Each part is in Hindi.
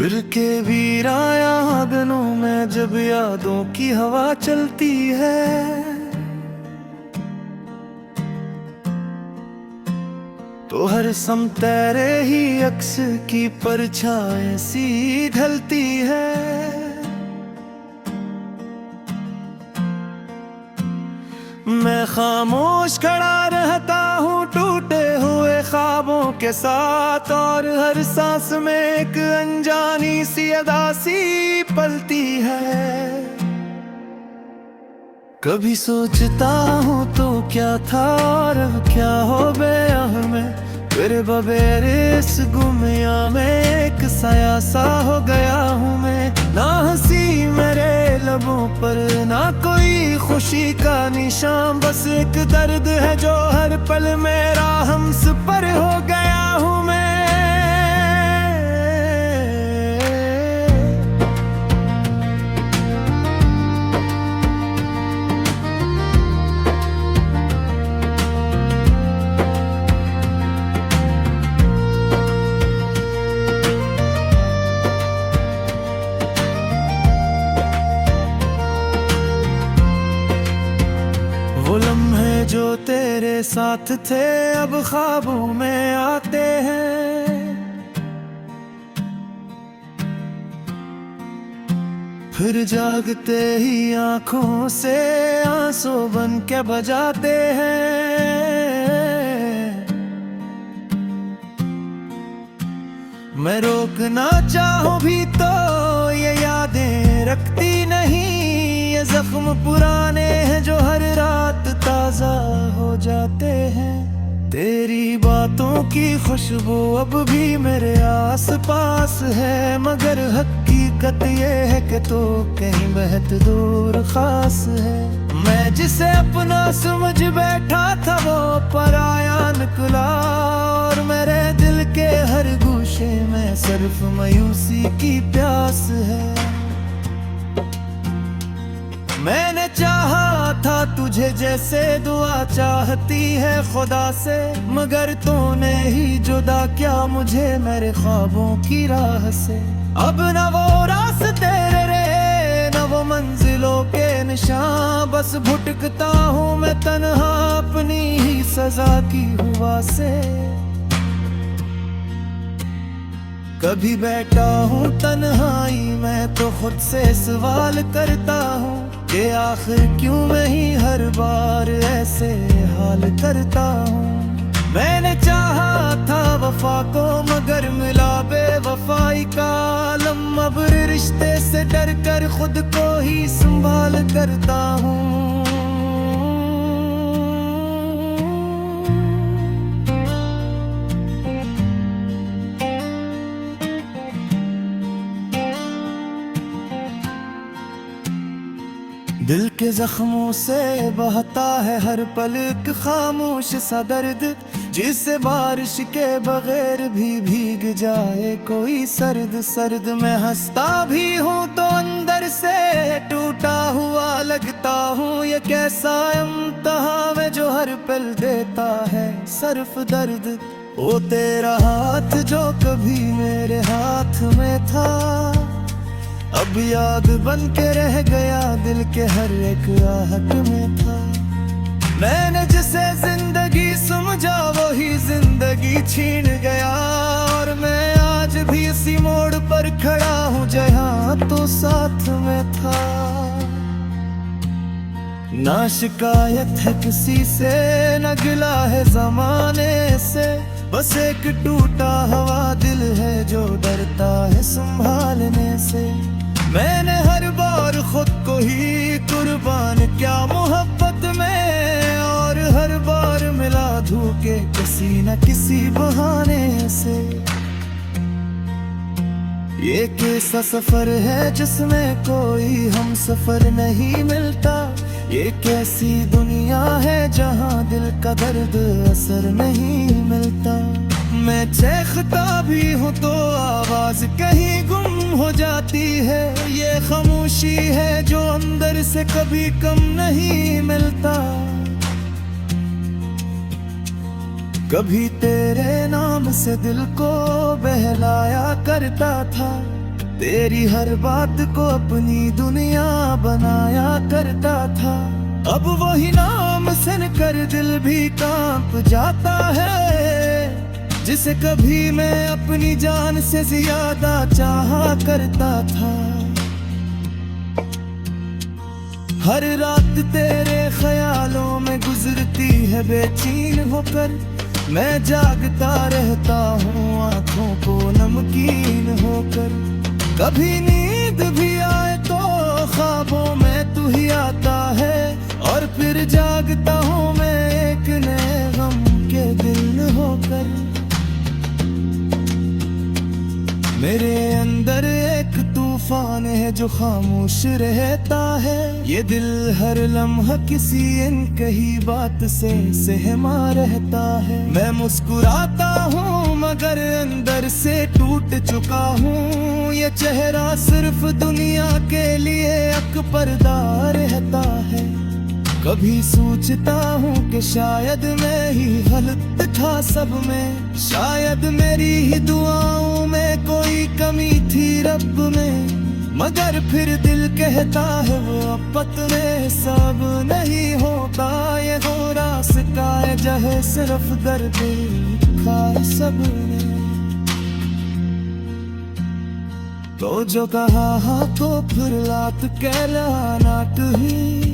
दिल के वीराया दिनों में जब यादों की हवा चलती है, तो हर सम तेरे ही अक्स की परछाई सी ढलती है। मैं खामोश खड़ा रहता हूँ टूटे हुए ख्वाबों के साथ, और हर सांस में एक अनजानी सी अदा सी पलती है। कभी सोचता हूँ तो क्या था और अब क्या हो गया मैं, तेरे बगैर इस गुमिया में एक साया सा हो गया हूँ मैं। ना हंसी मेरे लबों पर, ना कोई खुशी का निशान, बस एक दर्द है जो हर पल मेरा हमसफर हो गया हूँ मैं। वो लम्हे जो तेरे साथ थे अब ख्वाबों में आते हैं, फिर जागते ही आंखों से आंसू बन के बजाते हैं। मैं रोकना चाहूं भी तो ये यादें रखती नहीं, ये जख्म पुराने हैं जो हर रात ताजा हो जाते हैं। तेरी बातों की खुशबू अब भी मेरे आस पास है, मगर हकीकत ये है कि तो कहीं बहुत दूर खास है। मैं जिसे अपना समझ बैठा था वो पराया निकला, और मेरे दिल के हर गूशे में सिर्फ मायूसी की प्यास है। मैंने चाहा था तुझे जैसे दुआ चाहती है खुदा से, मगर तूने ही जुदा क्या मुझे मेरे ख्वाबों की राह से। अब न वो रास्ते रहे न वो मंजिलों के निशान, बस भटकता हूँ मैं तन्हा अपनी ही सजा की हुआ से। कभी बैठा हूँ तन्हाई मैं तो खुद से सवाल करता हूँ कि आखिर क्यों मैं ही हर बार ऐसे हाल करता हूँ। मैंने चाहा था वफा को मगर मिला बेवफाई का आलम, अब रिश्ते से डर कर खुद को ही संभाल करता हूँ। दिल के जख्मों से बहता है हर पल एक खामोश सा दर्द, जिससे बारिश के बगैर भी भीग जाए कोई सर्द सर्द। मैं हंसता भी हूँ तो अंदर से टूटा हुआ लगता हूँ, ये कैसा इम्तिहान है जो हर पल देता है सिर्फ दर्द। वो तेरा हाथ जो कभी मेरे हाथ में था, अब याद बन के रह गया दिल के हर एक आहट में था। मैंने जिसे जिंदगी समझा वही जिंदगी छीन गया, और मैं आज भी इसी मोड़ पर खड़ा हूँ जहाँ तो साथ में था। ना शिकायत है किसी से न गिला है जमाने से, बस एक टूटा हुआ दिल है जो डरता है संभालने से। मैंने हर बार खुद को ही कुर्बान किया मोहब्बत में, और हर बार मिला धोखे किसी न किसी बहाने से। ये कैसा सफर है जिसमें कोई हम सफर नहीं मिलता, ये कैसी दुनिया है जहाँ दिल का दर्द असर नहीं मिलता। मैं चीखता भी हूँ तो आवाज कहीं गुम हो जाती है, ये खामोशी है जो अंदर से कभी कम नहीं मिलता। कभी तेरे नाम से दिल को बहलाया करता था, तेरी हर बात को अपनी दुनिया बनाया करता था। अब वही नाम सुनकर दिल भी कांप जाता है, जिसे कभी मैं अपनी जान से ज्यादा चाहा करता था। हर रात तेरे ख्यालों में गुजरती है बेचैन होकर, मैं जागता रहता हूँ आंखों को नमकीन होकर। कभी नींद भी आए तो ख्वाबों में तू ही आता है, और फिर जागता हूँ मैं एक नए गम के दिल होकर। मेरे अंदर एक तूफान है जो खामोश रहता है, ये दिल हर लम्हा किसी अनकही बात से सहमा रहता है। मैं मुस्कुराता हूँ मगर अंदर से टूट चुका हूँ, ये चेहरा सिर्फ दुनिया के लिए अकपर्दा रहता है। कभी सोचता हूँ कि शायद मैं ही गलत था सब में, शायद मेरी ही दुआओं में कोई कमी थी रब में। मगर फिर दिल कहता है वो अब में सब नहीं होता, ये हो रास्ता है जहे सिर्फ दर्द खाए सबने। तो जो कहा हाँ तो फिर लात कहलानाट ही,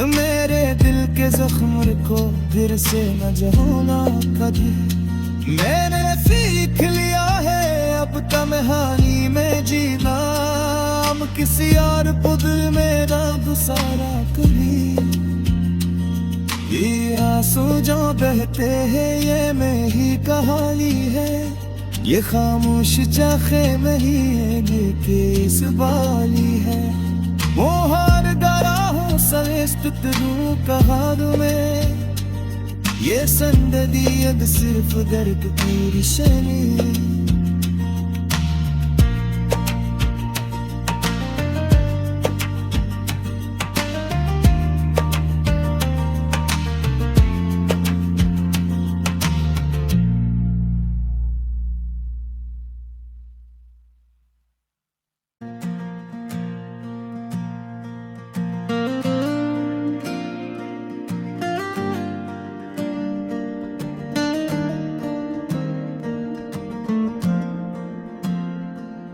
मेरे दिल के जख्म को फिर से न जहोना कभी। मैंने सीख लिया है अब तन्हाई में जीना, हम किसी और बुद्ध में ना गुसारा कभी। ये आंसू जो बहते हैं ये में ही कहानी है, ये खामोश चाखे में ही है इस बाली है। मोहर गरा हूँ सवेस्ट तरू कहाद में, ये संददी अब सिर्फ दर्द पूरी शनी।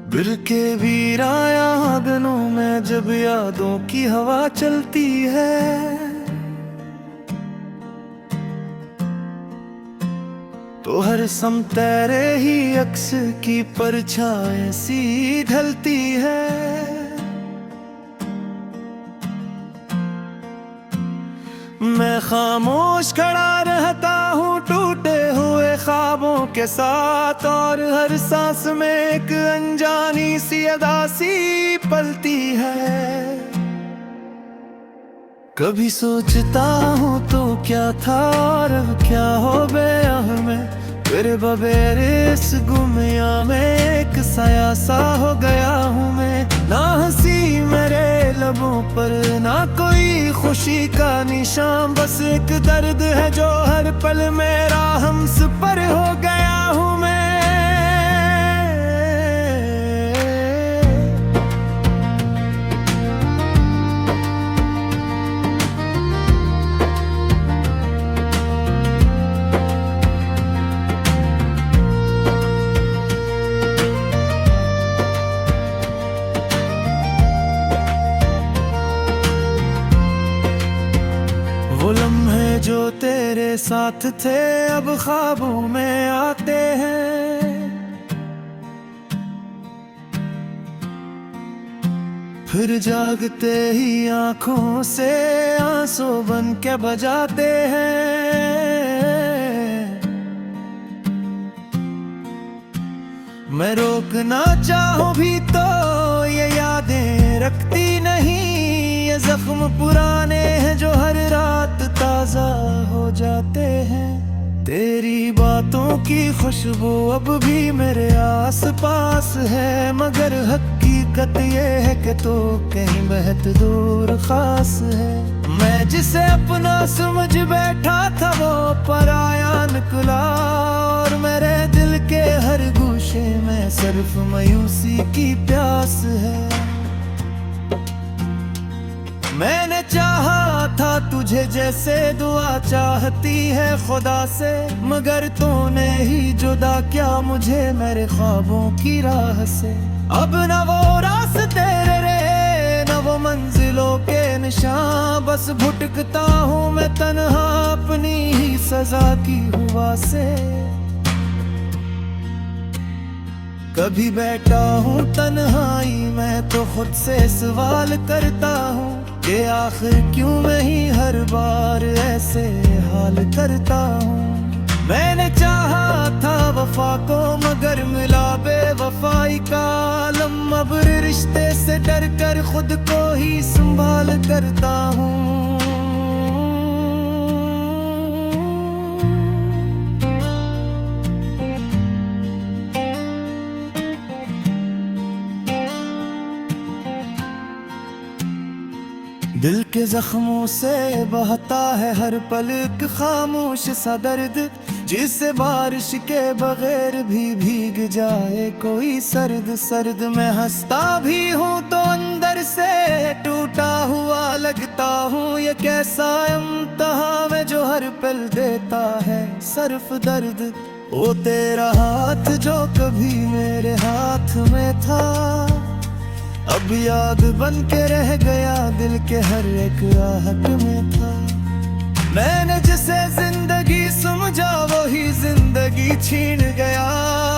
दिल के वीराया आंगनों में जब यादों की हवा चलती है, तो हर सम तेरे ही अक्स की परछाई सी ढलती है। मैं खामोश खड़ा रहता हूँ टूटे हुए ख्वाबों के साथ, और हर सांस में एक अनजानी सी अदा सी पलती है। कभी सोचता हूँ तो क्या था और अब क्या हो गया मैं, फिर बगैर इस गुमिया में एक साया सा हो गया हूँ मैं। ना हंसी मेरे लबों पर ना कोई खुशी का निशान, बस एक दर्द है जो हर पल मेरा हमसफर हो गया हूँ मैं। वो लम्हे जो तेरे साथ थे अब ख्वाबों में आते हैं, फिर जागते ही आंखों से आंसू बन के बजाते हैं। मैं रोकना चाहूं भी तो ये यादें रखती नहीं, ये जख्म पुराने हैं जो हर रात ताजा हो जाते हैं। तेरी बातों की खुशबू अब भी मेरे आस पास है, मगर हकीकत ये है कि तो कहीं बहुत दूर खास है। मैं जिसे अपना समझ बैठा था वो पराया निकला, और मेरे दिल के हर गूश नशे में सिर्फ मायूसी की प्यास है। मैंने चाहा था तुझे जैसे दुआ चाहती है खुदा से, मगर तूने ही जुदा क्या मुझे मेरे ख्वाबों की राह से। अब न वो रास्ते रहे न वो मंजिलों के निशान, बस भटकता हूँ मैं तन्हा अपनी ही सजा की हुआ से। कभी बैठा हूँ तन्हाई मैं तो खुद से सवाल करता हूँ कि आखिर क्यों मैं ही हर बार ऐसे हाल करता हूँ। मैंने चाहा था वफा को मगर मिला बेवफाई का आलम। अब रिश्ते से डर कर खुद को ही संभाल करता हूँ। दिल के जख्मों से बहता है हर पल एक खामोश सा दर्द, जिससे बारिश के बगैर भी भीग जाए कोई सर्द सर्द। मैं हंसता भी हूँ तो अंदर से टूटा हुआ लगता हूँ। ये कैसा इम्तिहान है जो हर पल देता है सिर्फ दर्द। वो तेरा हाथ जो कभी मेरे हाथ में था, अब याद बन के रह गया दिल के हर एक आहट में था। मैंने जिसे जिंदगी समझा वही जिंदगी छीन गया,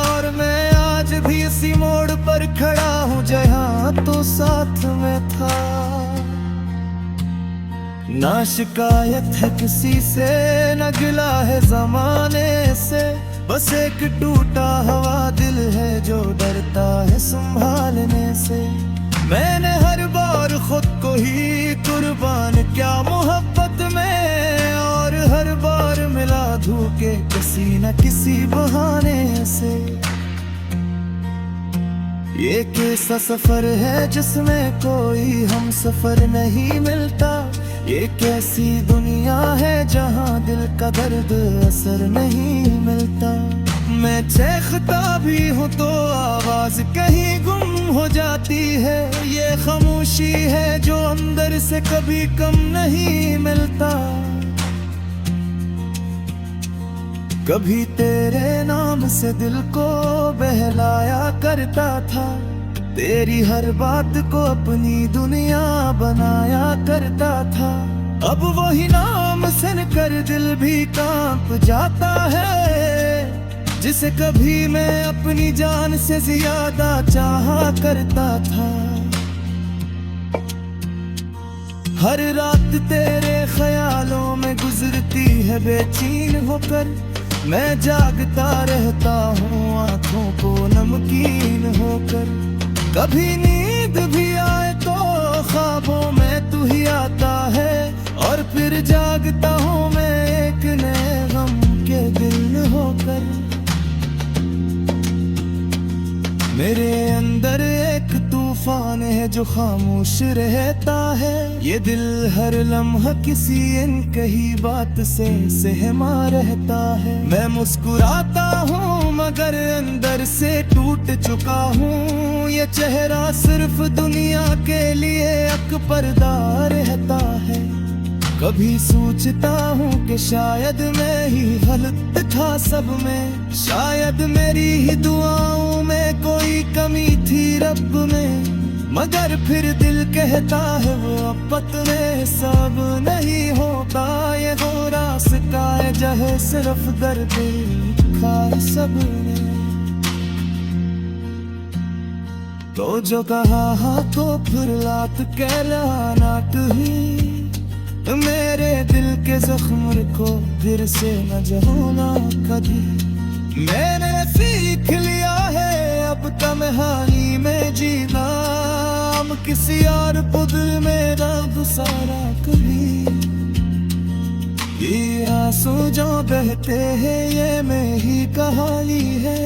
और मैं आज भी इसी मोड़ पर खड़ा हूँ जहाँ तो साथ में था। ना शिकायत है किसी से न गिला है जमाने से, बस एक टूटा हुआ दिल है जो डरता है संभालने से। मैंने हर बार खुद को ही कुर्बान क्या मोहब्बत में, और हर बार मिला धोखे किसी न किसी बहाने से। ये कैसा सफर है जिसमें कोई हम सफर नहीं मिलता, ये कैसी दुनिया है जहाँ दिल का दर्द असर नहीं मिलता। मैं चीखता भी हूँ तो आवाज कहीं गुम हो जाती है, ये खामोशी है जो अंदर से कभी कम नहीं मिलता। कभी तेरे नाम से दिल को बहलाया करता था, तेरी हर बात को अपनी दुनिया बनाया करता था। अब वही नाम सुनकर दिल भी कांप जाता है, जिसे कभी मैं अपनी जान से ज्यादा चाहा करता था। हर रात तेरे ख्यालों में गुजरती है बेचैन होकर, मैं जागता रहता हूँ आंखों को नमकीन होकर। कभी नींद भी आए तो ख्वाबों में तू ही आता है, और फिर जागता हूँ मैं एक नए गम के दिल होकर। मेरे अंदर एक तूफान है जो खामोश रहता है, ये दिल हर लम्हा किसी अनकही बात से सहमा रहता है। मैं मुस्कुराता हूँ मगर अंदर से टूट चुका हूँ, ये चेहरा सिर्फ दुनिया के लिए एक पर्दा रहता है। कभी सोचता हूँ कि शायद मैं ही गलत था सब में, शायद मेरी ही दुआओं में कोई कमी थी रब में। मगर फिर दिल कहता है वो अब में सब नहीं होता, ये वो रास्ता है जहाँ सिर्फ दर्द खाए सबने। तो जो कहा तो फिर लात कहलाना तुही, मेरे दिल के जख्म को फिर से न जहोना कभी। मैंने सीख लिया है अब तन्हाई में जीना, हम किसी और पुदल में ना गुसारा कभी। ये आंसू जो बहते हैं ये मैं ही कहानी है,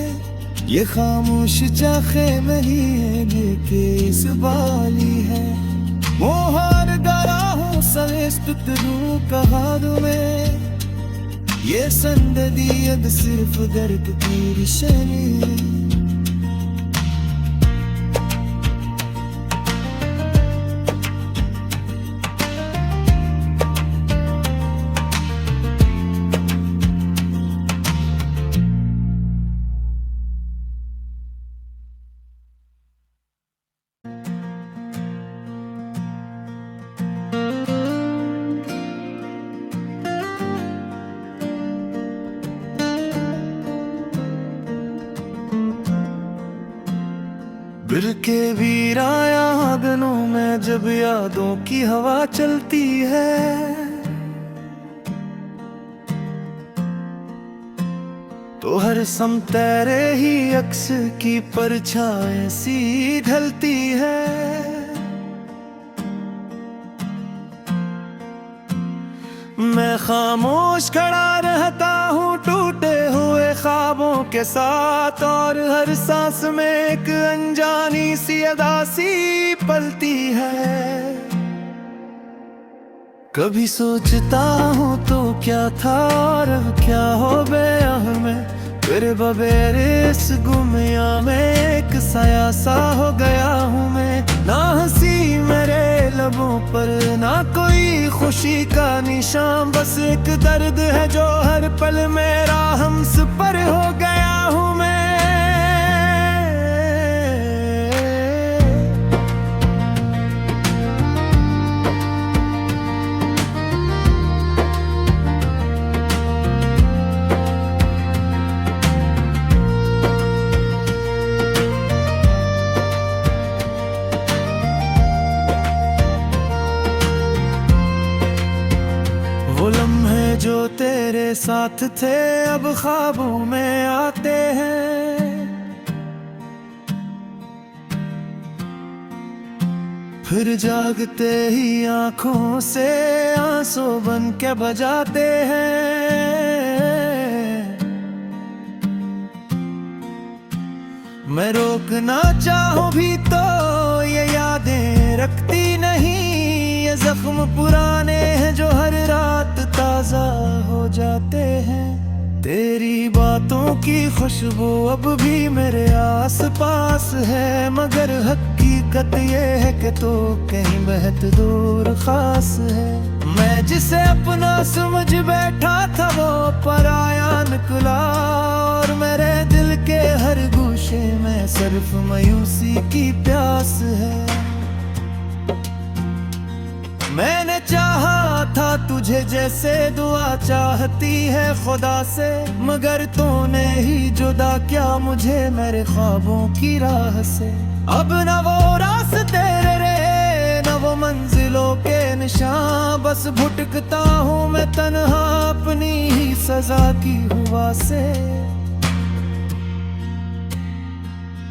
ये खामोश चाखे में ही के इस बाली है। मोहर गरा हूँ सवेस्तुत रू कहाद में, ये संददी अब सिर्फ दर्द की रिशनी। दिल के वीराया आंगनों में जब यादों की हवा चलती है, तो हर समतेरे ही अक्स की परछाई सी ढलती है। मैं खामोश खड़ा रहता हूँ टूटे हुए ख्वाबों के साथ, और हर सांस में एक अनजानी सी अदा सी पलती है। कभी सोचता हूँ तो क्या था और अब क्या हो गया मैं, फिर बगैर इस गुमिया में एक साया सा हो गया हूँ मैं। ना हंसी मेरे लबों पर, ना कोई खुशी का निशान, बस एक दर्द है जो हर पल मेरा हमसफर हो गया हूँ मैं। वो लम्हे जो तेरे साथ थे अब ख्वाबों में आते हैं, फिर जागते ही आंखों से आंसू बन के बजाते हैं। मैं रोकना चाहूं भी तो ये यादें रखती नहीं, ये जख्म पुराने हैं जो हर रात ताजा हो जाते हैं। तेरी बातों की खुशबू अब भी मेरे आस पास है, मगर हकीकत ये है कि तो कहीं बहुत दूर खास है। मैं जिसे अपना समझ बैठा था वो पराया निकला, और मेरे दिल के हर गूशे में सिर्फ मायूसी की प्यास है। मैंने चाहा था तुझे जैसे दुआ चाहती है खुदा से, मगर तूने ही जुदा क्या मुझे मेरे ख्वाबों की राह से। अब न वो रास्ते रहे न वो मंजिलों के निशान, बस भटकता हूँ मैं तन्हा अपनी ही सजा की हुआ से।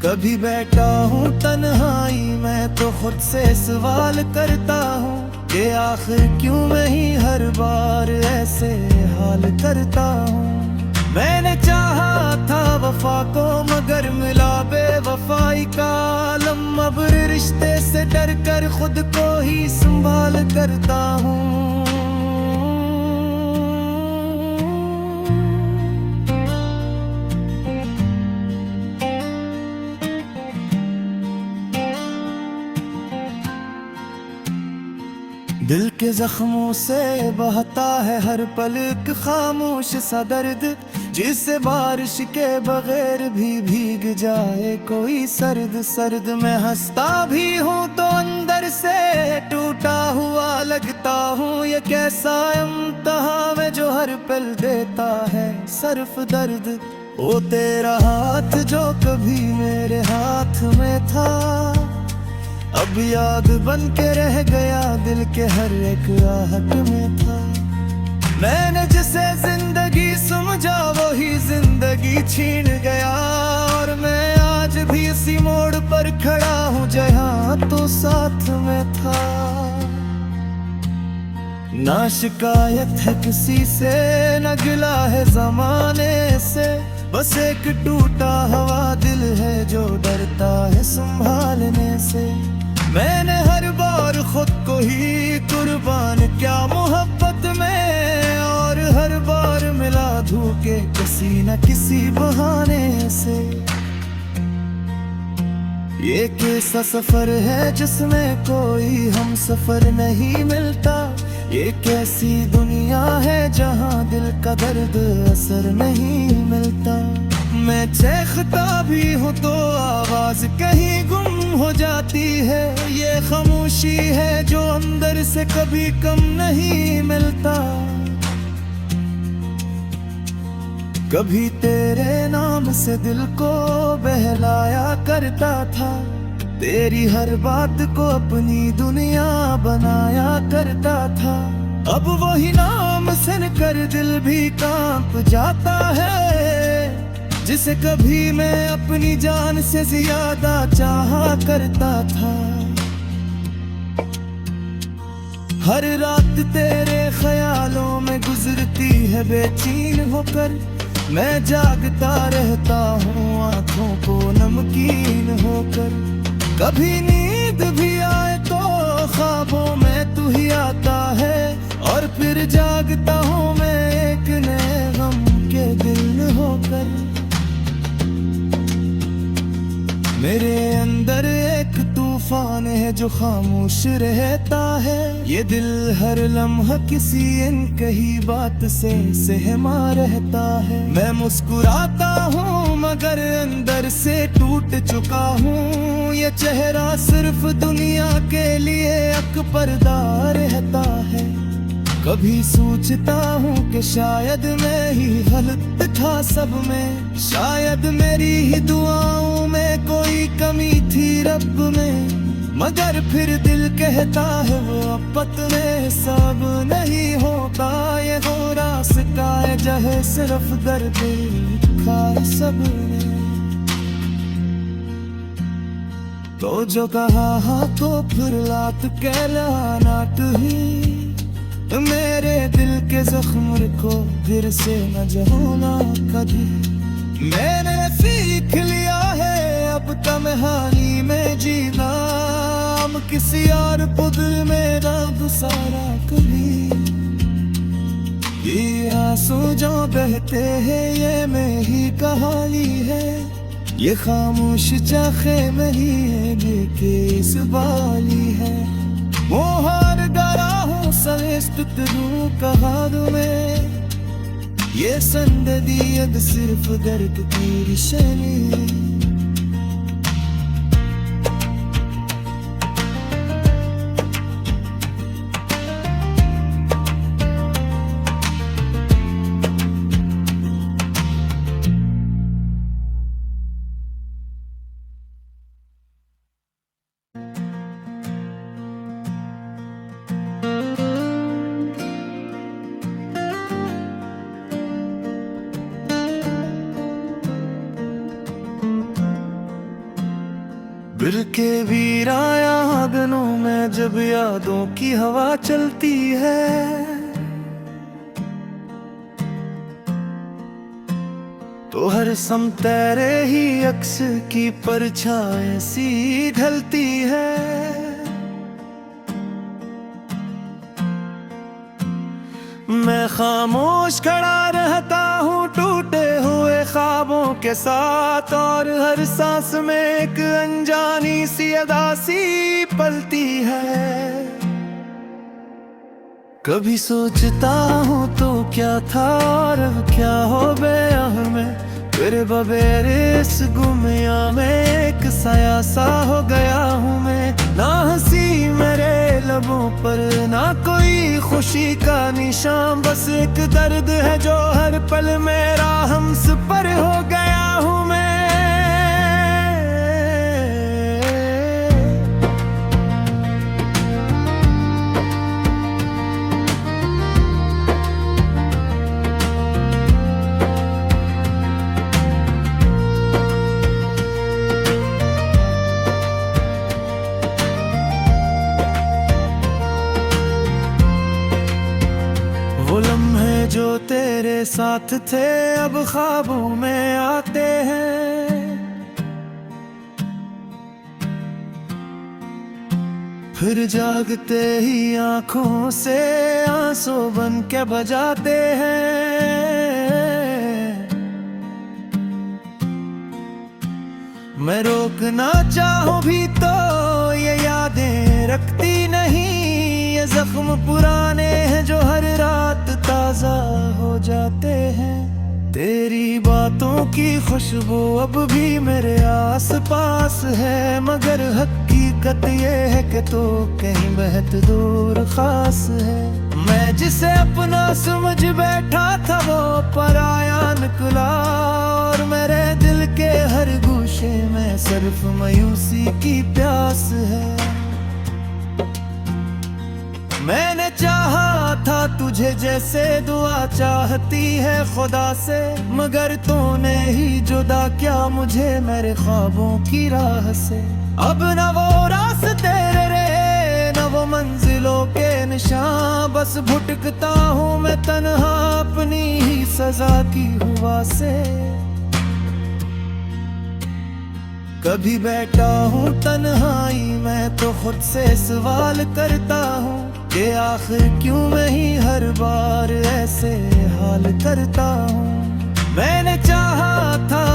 कभी बैठा हूँ तन्हाई मैं तो खुद से सवाल करता हूँ कि आखिर क्यों मैं ही हर बार ऐसे हाल करता हूँ। मैंने चाहा था वफा को मगर मिला बेवफाई का आलम, अब रिश्ते से डर कर खुद को ही संभाल करता हूँ। दिल के जख्मों से बहता है हर पल एक खामोश सा दर्द, जिससे बारिश के बगैर भी भीग जाए कोई सर्द सर्द। मैं हंसता भी हूँ तो अंदर से टूटा हुआ लगता हूँ, ये कैसा इम्तिहान है जो हर पल देता है सिर्फ दर्द। वो तेरा हाथ जो कभी मेरे हाथ में था, अब याद बन के रह गया दिल के हर एक आहट में था। मैंने जिसे जिंदगी समझा वही जिंदगी छीन गया, और मैं आज भी इसी मोड़ पर खड़ा हूँ जहाँ तो साथ में था। ना शिकायत है किसी से न गिला है जमाने से, बस एक टूटा हुआ दिल है जो डरता है संभालने से। मैंने हर बार खुद को ही कुर्बान किया मोहब्बत में, और हर बार मिला धोखे किसी न किसी बहाने से। ये कैसा सफर है जिसमें कोई हम सफर नहीं मिलता, ये कैसी दुनिया है जहाँ दिल का दर्द असर नहीं मिलता। मैं चीखता भी हूँ तो आवाज कहीं गुम हो जाती है, ये खामोशी है जो अंदर से कभी कम नहीं मिलता। कभी तेरे नाम से दिल को बहलाया करता था, तेरी हर बात को अपनी दुनिया बनाया करता था। अब वही नाम सुनकर दिल भी कांप जाता है, जिसे कभी मैं अपनी जान से ज्यादा चाहा करता था। हर रात तेरे ख्यालों में गुजरती है बेचैन होकर, मैं जागता रहता हूँ आंखों को नमकीन होकर। कभी नींद भी आए तो ख्वाबों में तू ही आता है, और फिर जागता हूँ मैं एक नए गम के दिल होकर। मेरे अंदर एक तूफान है जो खामोश रहता है, ये दिल हर लम्हा किसी अनकही बात से सहमा रहता है। मैं मुस्कुराता हूँ मगर अंदर से टूट चुका हूँ, ये चेहरा सिर्फ दुनिया के लिए अकपर्दा रहता है। कभी सोचता हूँ कि शायद मैं ही गलत था सब में, शायद मेरी ही दुआओं में कोई कमी थी रब में। मगर फिर दिल कहता है वो आपत में सब नहीं होता, ये हो रास्ता है जहे सिर्फ दर्द खा सब ने। तो जो कहा हाँ तो फिर लात कहलानाट ही, मेरे दिल के जख्म को फिर से न जहोना कभी। मैंने सीख लिया है अब तन्हाई में जीना, अब किसी और पुदर में ना गुसारा कभी। ये आंसू जो बहते हैं ये मेरी कहानी है, ये खामोश चाखे में ही है लेके इस बाली है। वो हार डरा हूँ सवेस्त तरू कहा में, ये संददियत सिर्फ दर्द की निशानी। बिर के वीराया आंगनों में जब यादों की हवा चलती है, तो हर सम तेरे ही अक्स की परछाई सी ढलती है। मैं खामोश खड़ा रहता हूँ टूटे हुए ख्वाबों के साथ, और हर सांस में एक अनजानी सी अदासी पलती है। कभी सोचता हूँ तो क्या था और अब क्या हो गया मैं, फिर बगैर इस गुमिया में एक साया सा हो गया हूँ मैं। ना हंसी मेरे लबों पर ना कोई खुशी का निशान, बस एक दर्द है जो हर पल मेरा हमसफर हो गया हूँ मैं। वो लम्हे जो तेरे साथ थे अब ख्वाबों में आते हैं, फिर जागते ही आंखों से आंसू बन के बजाते हैं। मैं रोकना चाहूं भी तो ये यादें रखती नहीं, ये जख्म पुराने हैं जो हर रात ताजा हो जाते हैं। तेरी बातों की खुशबू अब भी मेरे आस पास है, मगर हकीकत ये है कि तो कहीं बहुत दूर खास है। मैं जिसे अपना समझ बैठा था वो पराया निकला, और मेरे दिल के हर गूशे में सिर्फ मायूसी की प्यास है। मैंने चाहा था तुझे जैसे दुआ चाहती है खुदा से, मगर तूने ही जुदा क्या मुझे मेरे ख्वाबों की राह से। अब न वो रास्ते रहे न वो मंजिलों के निशान, बस भुटकता हूँ मैं तन्हा अपनी ही सजा की हुआ से। कभी बैठा हूँ तन्हाई मैं तो खुद से सवाल करता हूँ कि आखिर क्यों मैं ही हर बार ऐसे हाल करता हूँ। मैंने चाहा था